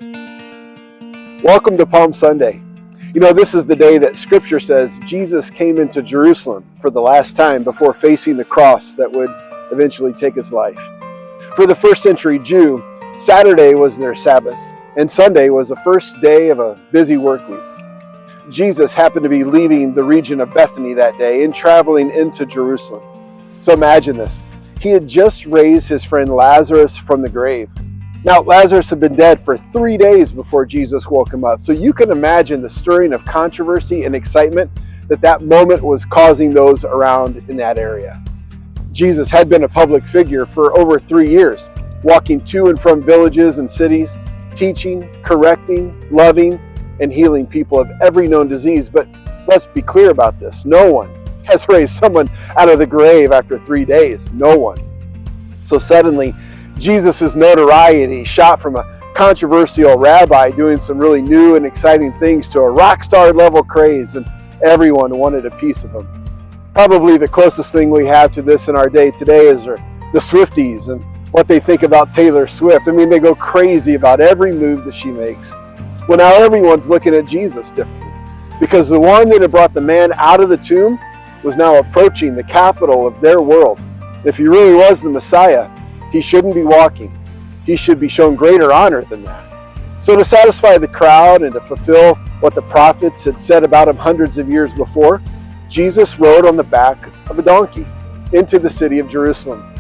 Welcome to Palm Sunday. You know, this is the day that Scripture says Jesus came into Jerusalem for the last time before facing the cross that would eventually take his life. For the first century Jew, Saturday was their Sabbath, and Sunday was the first day of a busy work week. Jesus happened to be leaving the region of Bethany that day and traveling into Jerusalem. So imagine this. He had just raised his friend Lazarus from the grave. Now, Lazarus had been dead for 3 days before Jesus woke him up. So you can imagine the stirring of controversy and excitement that moment was causing those around in that area. Jesus had been a public figure for over 3 years, walking to and from villages and cities, teaching, correcting, loving, and healing people of every known disease. But let's be clear about this. No one has raised someone out of the grave after 3 days. No one. So suddenly, Jesus' notoriety shot from a controversial rabbi doing some really new and exciting things to a rock star level craze, and everyone wanted a piece of him. Probably the closest thing we have to this in our day today is the Swifties and what they think about Taylor Swift. I mean, they go crazy about every move that she makes. Well, now everyone's looking at Jesus differently, because the one that had brought the man out of the tomb was now approaching the capital of their world. If he really was the Messiah, he shouldn't be walking. He should be shown greater honor than that. So to satisfy the crowd and to fulfill what the prophets had said about him hundreds of years before, Jesus rode on the back of a donkey into the city of Jerusalem.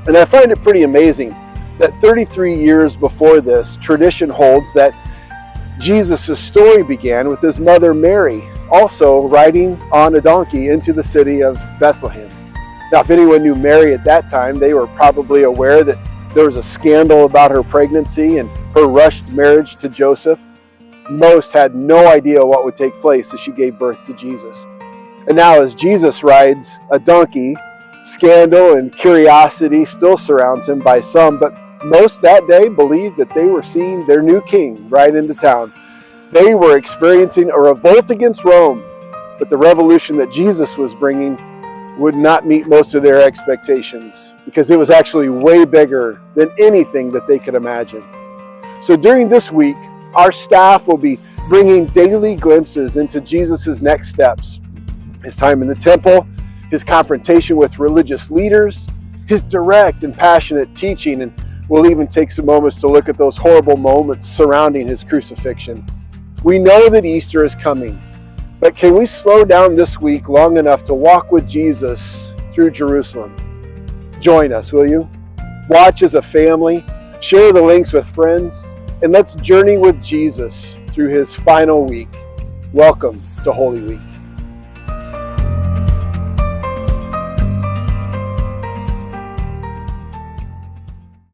And I find it pretty amazing that 33 years before this, tradition holds that Jesus' story began with his mother Mary also riding on a donkey into the city of Bethlehem. Now, if anyone knew Mary at that time, they were probably aware that there was a scandal about her pregnancy and her rushed marriage to Joseph. Most had no idea what would take place as she gave birth to Jesus. And now as Jesus rides a donkey, scandal and curiosity still surrounds him by some, but most that day believed that they were seeing their new king ride into town. They were experiencing a revolt against Rome, but the revolution that Jesus was bringing would not meet most of their expectations, because it was actually way bigger than anything that they could imagine. So during this week, our staff will be bringing daily glimpses into Jesus' next steps. His time in the temple, his confrontation with religious leaders, his direct and passionate teaching, and we'll even take some moments to look at those horrible moments surrounding his crucifixion. We know that Easter is coming, but can we slow down this week long enough to walk with Jesus through Jerusalem? Join us, will you? Watch as a family, share the links with friends, and let's journey with Jesus through his final week. Welcome to Holy Week.